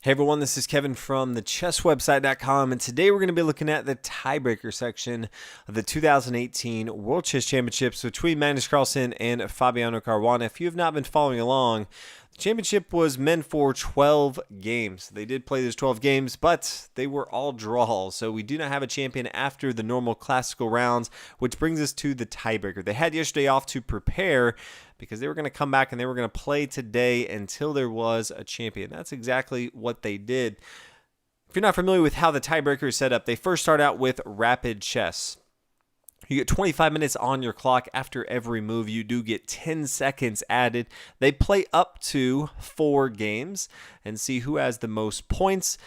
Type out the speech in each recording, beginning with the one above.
Hey everyone, this is Kevin from the chesswebsite.com, and today we're going to be looking at the tiebreaker section of the 2018 World Chess Championships between Magnus Carlsen and Fabiano Caruana. If you have not been following along, the championship was meant for 12 games. They did play those 12 games, but they were all draws, so we do not have a champion after the normal classical rounds, which brings us to the tiebreaker. They had yesterday off to prepare because they were going to come back and they were going to play today until there was a champion. That's exactly what they did. If you're not familiar with how the tiebreaker is set up, they first start out with rapid chess. You get 25 minutes on your clock after every move. You do get 10 seconds added. They play up to 4 games and see who has the most points.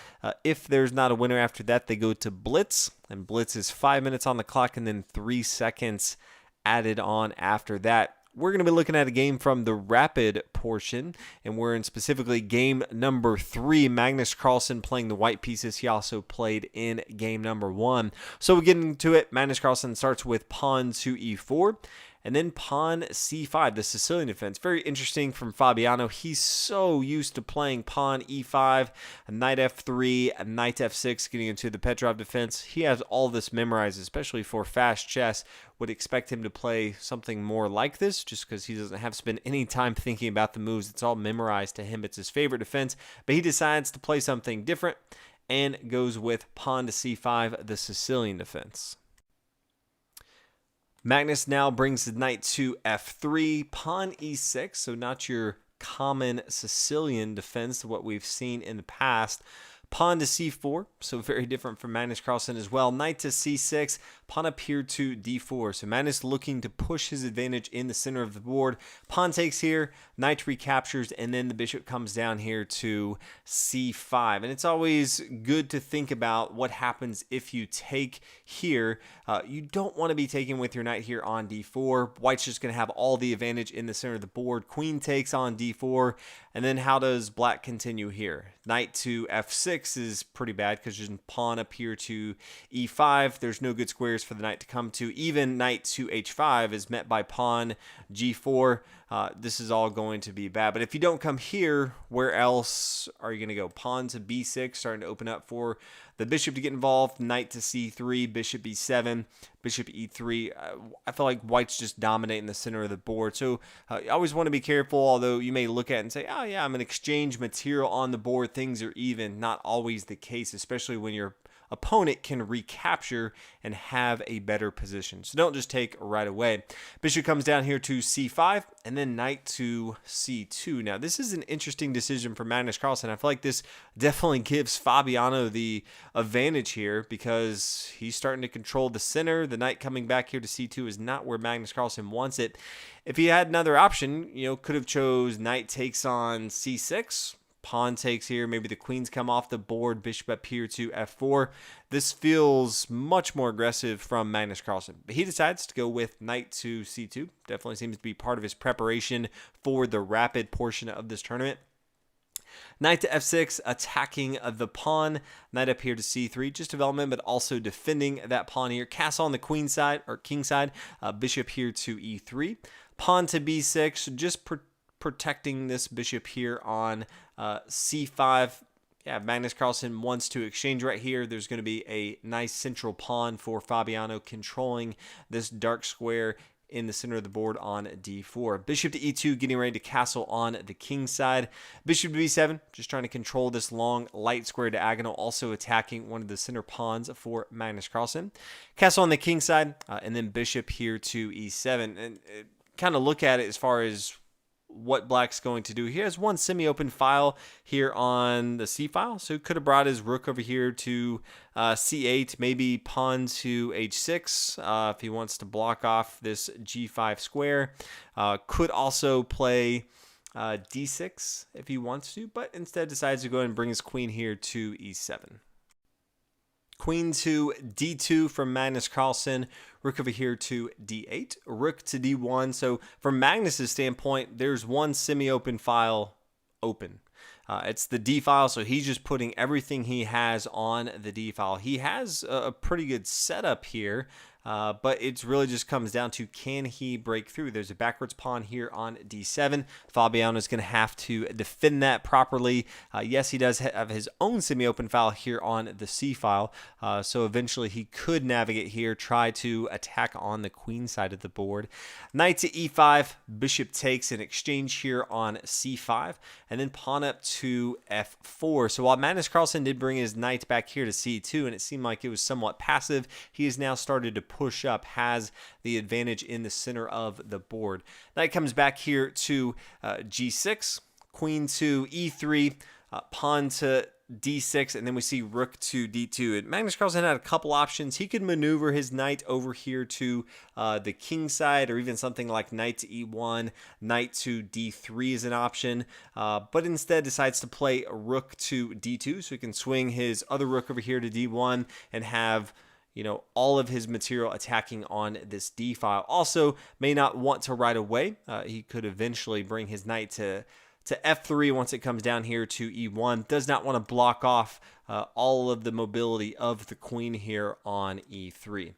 If there's not a winner after that, they go to blitz, and blitz is 5 minutes on the clock and then 3 seconds added on after that. We're going to be looking at a game from the rapid portion, and we're in specifically game number 3. Magnus Carlsen playing the white pieces. He also played in game number 1. So we get into it. Magnus Carlsen starts with pawn to e4. And then pawn c5, the Sicilian defense. Very interesting from Fabiano. He's so used to playing pawn e5, knight f3, knight f6, getting into the Petrov defense. He has all this memorized, especially for fast chess. Would expect him to play something more like this, just because he doesn't have to spend any time thinking about the moves. It's all memorized to him. It's his favorite defense. But he decides to play something different and goes with pawn to c5, the Sicilian defense. Magnus now brings the knight to f3, pawn e6, so not your common Sicilian defense, what we've seen in the past. Pawn to c4, so very different from Magnus Carlsen as well. Knight to c6, pawn up here to d4. So Magnus looking to push his advantage in the center of the board. Pawn takes here, knight recaptures, and then the bishop comes down here to c5. And it's always good to think about what happens if you take here. You don't want to be taking with your knight here on d4. White's just going to have all the advantage in the center of the board. Queen takes on d4. And then how does black continue here? Knight to f6 is pretty bad because there's a pawn up here to e5. There's no good squares for the knight to come to. Even knight to h5 is met by pawn g4. This is all going to be bad. But if you don't come here, where else are you going to go? Pawn to b6, starting to open up for the bishop to get involved. Knight to c3, bishop e7, bishop e3. I feel like white's just dominating the center of the board. So you always want to be careful, although you may look at it and say, oh yeah, I'm going to exchange material on the board. Things are even. Not always the case, especially when your opponent can recapture and have a better position. So don't just take right away. Bishop comes down here to c5 and then knight to c2. Now this is an interesting decision for Magnus Carlsen. I feel like this definitely gives Fabiano the advantage here because he's starting to control the center. The knight coming back here to c2 is not where Magnus Carlsen wants it. If he had another option, could have chose knight takes on c6. Pawn takes here, maybe the queens come off the board, bishop up here to f4. This feels much more aggressive from Magnus Carlsen. But he decides to go with knight to c2. Definitely seems to be part of his preparation for the rapid portion of this tournament. Knight to f6, attacking the pawn. Knight up here to c3, just development, but also defending that pawn here. Castle on the queen side, or king side. Bishop here to e3. Pawn to b6, just protecting this bishop here on c5. Yeah, Magnus Carlsen wants to exchange right here. There's going to be a nice central pawn for Fabiano controlling this dark square in the center of the board on d4. Bishop to e2, getting ready to castle on the king side. Bishop to b7, just trying to control this long light square diagonal, also attacking one of the center pawns for Magnus Carlsen. Castle on the king side, and then bishop here to e7. And kind of look at it as far as what black's going to do. He has one semi-open file here on the c file, so he could have brought his rook over here to c8, maybe pawn to h6 if he wants to block off this g5 square. Could also play d6 if he wants to, but instead decides to go ahead and bring his queen here to e7. Queen to d2 from Magnus Carlsen. Rook over here to d8. Rook to d1. So from Magnus's standpoint, there's one semi-open file open. It's the D file, so he's just putting everything he has on the D file. He has a pretty good setup here. but it really just comes down to, can he break through? There's a backwards pawn here on d7. Fabiano is going to have to defend that properly. Yes, he does have his own semi-open file here on the c file, so eventually he could navigate here, try to attack on the queen side of the board. Knight to e5, bishop takes an exchange here on c5, and then pawn up to f4. So while Magnus Carlsen did bring his knight back here to c2, and it seemed like it was somewhat passive, he has now started to push up, has the advantage in the center of the board. Knight comes back here to g6, queen to e3, pawn to d6, and then we see rook to d2. And Magnus Carlsen had a couple options. He could maneuver his knight over here to the king side, or even something like knight to e1, knight to d3 is an option, but instead decides to play rook to d2, so he can swing his other rook over here to d1 and have, you know, all of his material attacking on this d file. Also, may not want to right away. He could eventually bring his knight to f3 once it comes down here to e1. Does not want to block off all of the mobility of the queen here on e3.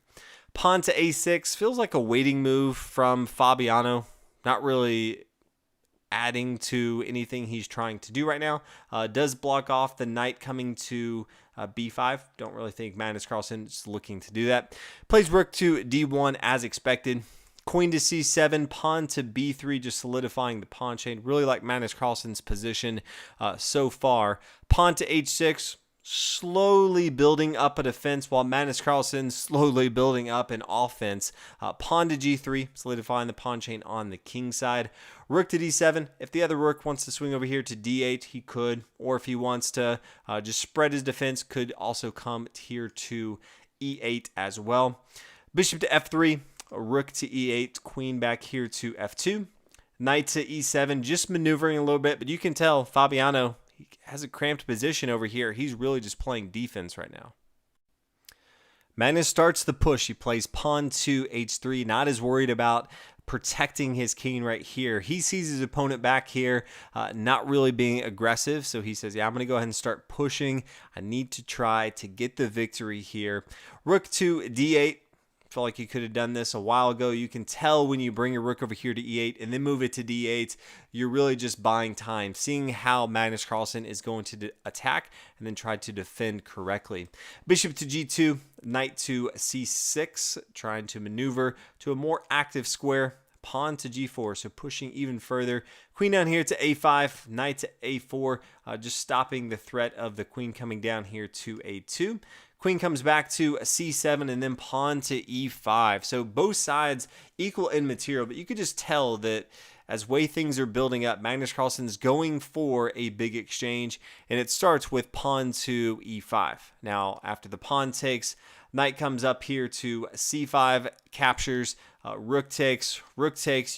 Pawn to a6 feels like a waiting move from Fabiano. Not really adding to anything he's trying to do right now. Does block off the knight coming to b5. Don't really think Magnus Carlsen is looking to do that. Plays rook to d1 as expected. Queen to c7, pawn to b3, just solidifying the pawn chain. Really like Magnus Carlsen's position so far. Pawn to h6, slowly building up a defense, while Magnus Carlsen slowly building up an offense. Pawn to g3, solidifying the pawn chain on the king side. Rook to d7. If the other rook wants to swing over here to d8, he could. Or if he wants to just spread his defense, could also come here to e8 as well. Bishop to f3. Rook to e8, queen back here to f2, knight to e7, just maneuvering a little bit, but you can tell Fabiano, he has a cramped position over here. He's really just playing defense right now. Magnus starts the push. He plays pawn to h3, not as worried about protecting his king right here. He sees his opponent back here, not really being aggressive, so he says, yeah, I'm going to go ahead and start pushing. I need to try to get the victory here. Rook to d8. Felt like you could have done this a while ago. You can tell when you bring your rook over here to e8 and then move it to d8, you're really just buying time, seeing how Magnus Carlsen is going to attack and then try to defend correctly. Bishop to g2, knight to c6, trying to maneuver to a more active square. Pawn to g4, so pushing even further. Queen down here to a5, knight to a4, just stopping the threat of the queen coming down here to a2. Queen comes back to c7 and then pawn to e5. So both sides equal in material, but you could just tell that as way things are building up, Magnus Carlsen's going for a big exchange, and it starts with pawn to e5. Now, after the pawn takes, knight comes up here to c5, captures, rook takes,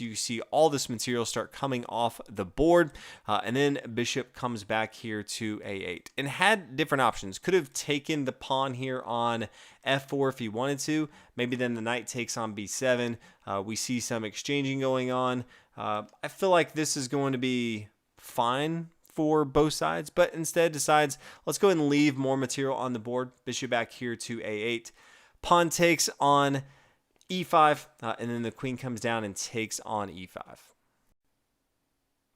you see all this material start coming off the board, and then bishop comes back here to a8, and had different options. Could have taken the pawn here on f4 if he wanted to. Maybe then the knight takes on b7. We see some exchanging going on. I feel like this is going to be fine for both sides, but instead decides, let's go ahead and leave more material on the board. Bishop back here to a8. Pawn takes on e5, and then the queen comes down and takes on e5.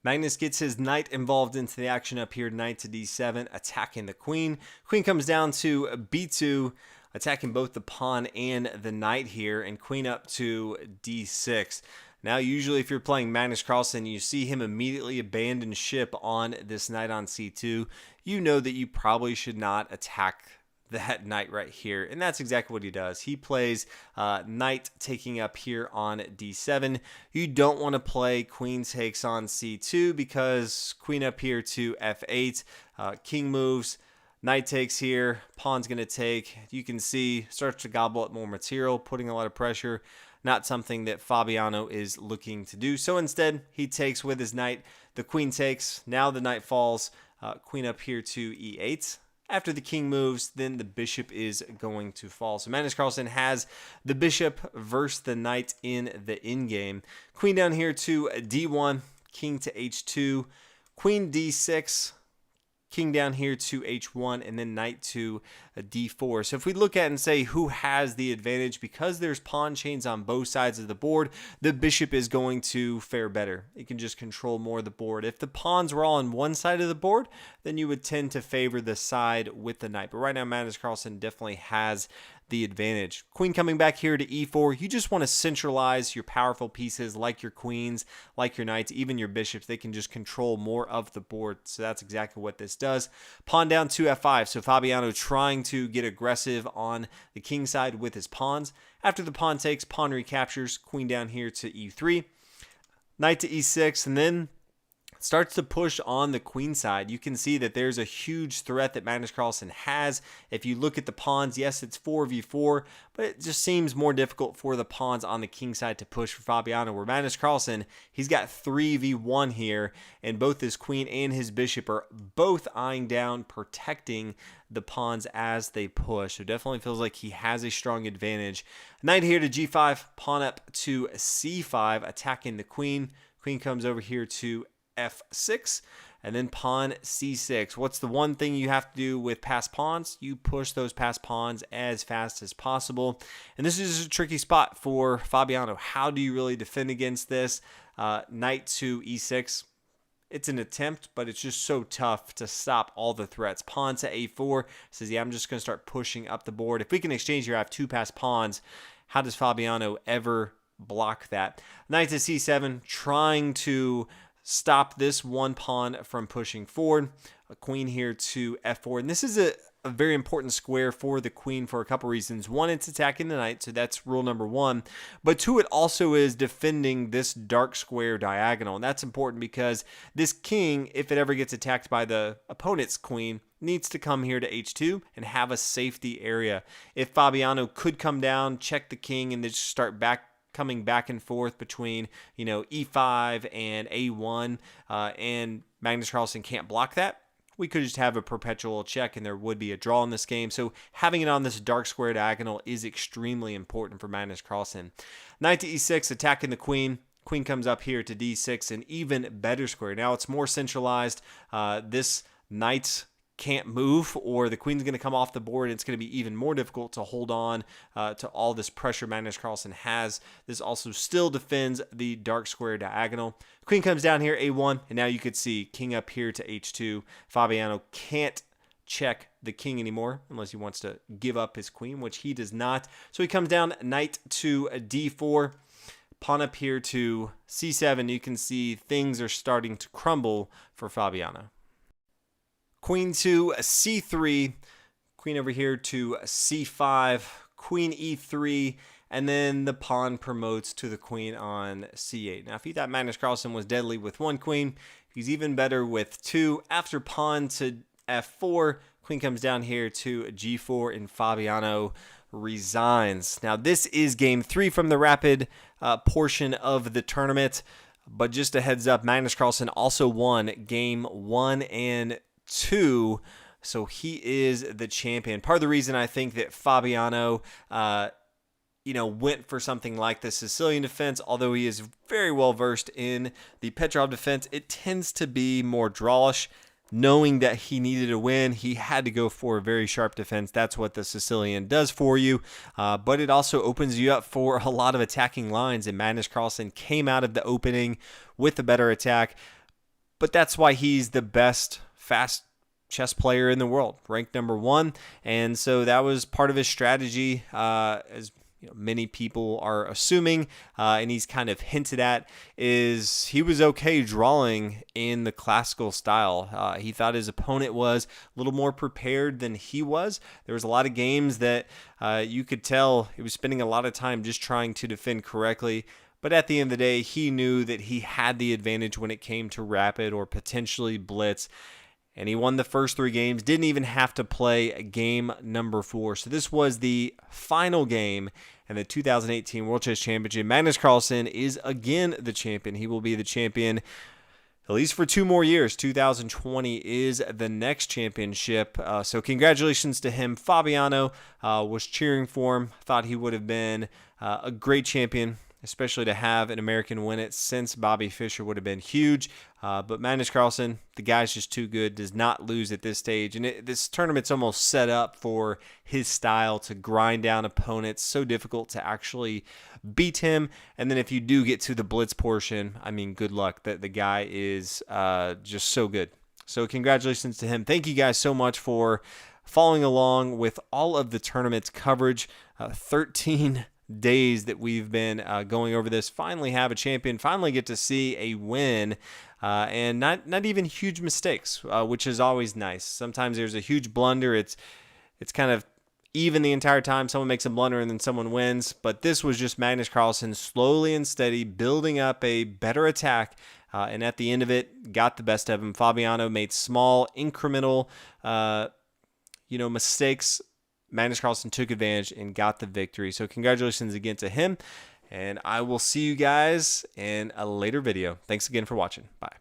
Magnus gets his knight involved into the action up here, knight to d7, attacking the queen. Queen comes down to b2, attacking both the pawn and the knight here, and queen up to d6. Now, usually if you're playing Magnus Carlsen, you see him immediately abandon ship on this knight on c2. You know that you probably should not attack that knight right here, and that's exactly what he does. He plays knight taking up here on d7. You don't want to play queen takes on c2 because queen up here to f8, king moves, knight takes here, pawn's going to take. You can see starts to gobble up more material, putting a lot of pressure. Not something that Fabiano is looking to do. So instead, he takes with his knight. The queen takes. Now the knight falls. Queen up here to e8. After the king moves, then the bishop is going to fall. So Magnus Carlsen has the bishop versus the knight in the endgame. Queen down here to d1. King to h2. Queen d6. king down here to h1, and then knight to d4. So if we look at and say who has the advantage, because there's pawn chains on both sides of the board, the bishop is going to fare better. It can just control more of the board. If the pawns were all on one side of the board, then you would tend to favor the side with the knight. But right now, Magnus Carlsen definitely has the advantage. Queen coming back here to e4. You just want to centralize your powerful pieces like your queens, like your knights, even your bishops. They can just control more of the board. So that's exactly what this does. Pawn down to f5. So Fabiano trying to get aggressive on the king side with his pawns. After the pawn takes, pawn recaptures, queen down here to e3. Knight to e6, and then starts to push on the queen side. You can see that there's a huge threat that Magnus Carlsen has. If you look at the pawns, yes, it's 4v4, but it just seems more difficult for the pawns on the king side to push for Fabiano, where Magnus Carlsen, he's got 3v1 here, and both his queen and his bishop are both eyeing down, protecting the pawns as they push. So definitely feels like he has a strong advantage. Knight here to g5, pawn up to c5, attacking the queen. Queen comes over here to f6, and then pawn c6. What's the one thing you have to do with passed pawns? You push those passed pawns as fast as possible. And this is a tricky spot for Fabiano. How do you really defend against this? Knight to e6. It's an attempt, but it's just so tough to stop all the threats. Pawn to a4 says, yeah, I'm just going to start pushing up the board. If we can exchange here, I have two passed pawns. How does Fabiano ever block that? Knight to c7, trying to stop this one pawn from pushing forward. A queen here to f4. And this is a very important square for the queen for a couple reasons. One, it's attacking the knight, so that's rule number one. But two, it also is defending this dark square diagonal. And that's important because this king, if it ever gets attacked by the opponent's queen, needs to come here to h2 and have a safety area. If Fabiano could come down, check the king, and then just start coming back and forth between, e5 and a1, and Magnus Carlsen can't block that, we could just have a perpetual check and there would be a draw in this game. So having it on this dark square diagonal is extremely important for Magnus Carlsen. Knight to e6, attacking the queen. Queen comes up here to d6, an even better square. Now it's more centralized. This knight can't move, or the queen's going to come off the board, and it's going to be even more difficult to hold on to all this pressure Magnus Carlsen has. This also still defends the dark square diagonal. Queen comes down here, a1, and now you could see king up here to h2. Fabiano can't check the king anymore unless he wants to give up his queen, which he does not. So he comes down, knight to d4, pawn up here to c7. You can see things are starting to crumble for Fabiano. Queen to c3, queen over here to c5, queen e3, and then the pawn promotes to the queen on c8. Now, if you thought Magnus Carlsen was deadly with one queen, he's even better with two. After pawn to f4, queen comes down here to g4, and Fabiano resigns. Now, this is game 3 from the rapid portion of the tournament, but just a heads up, Magnus Carlsen also won game 1 and 2, so he is the champion. Part of the reason I think that Fabiano went for something like the Sicilian defense, although he is very well versed in the Petrov defense, it tends to be more drawish. Knowing that he needed a win, he had to go for a very sharp defense. That's what the Sicilian does for you, but it also opens you up for a lot of attacking lines, and Magnus Carlsen came out of the opening with a better attack, but that's why he's the best fast chess player in the world, ranked number 1. And so that was part of his strategy, as many people are assuming, and he's kind of hinted at, is he was okay drawing in the classical style. He thought his opponent was a little more prepared than he was. There was a lot of games that you could tell he was spending a lot of time just trying to defend correctly. But at the end of the day, he knew that he had the advantage when it came to rapid or potentially blitz. And he won the first 3 games, didn't even have to play game number 4. So this was the final game in the 2018 World Chess Championship. Magnus Carlsen is again the champion. He will be the champion at least for 2 more years. 2020 is the next championship. So congratulations to him. Fabiano was cheering for him, thought he would have been a great champion. especially to have an American win it since Bobby Fischer would have been huge. But Magnus Carlsen, the guy's just too good, does not lose at this stage. And this tournament's almost set up for his style to grind down opponents. So difficult to actually beat him. And then if you do get to the blitz portion, I mean, good luck. That the guy is just so good. So congratulations to him. Thank you guys so much for following along with all of the tournament's coverage. 13 days that we've been going over this. Finally have a champion. Finally get to see a win. And not even huge mistakes, which is always nice. Sometimes there's a huge blunder. It's kind of even the entire time. Someone makes a blunder and then someone wins. But this was just Magnus Carlsen slowly and steady building up a better attack. And at the end of it, got the best of him. Fabiano made small, incremental, mistakes. Magnus Carlsen took advantage and got the victory. So congratulations again to him. And I will see you guys in a later video. Thanks again for watching. Bye.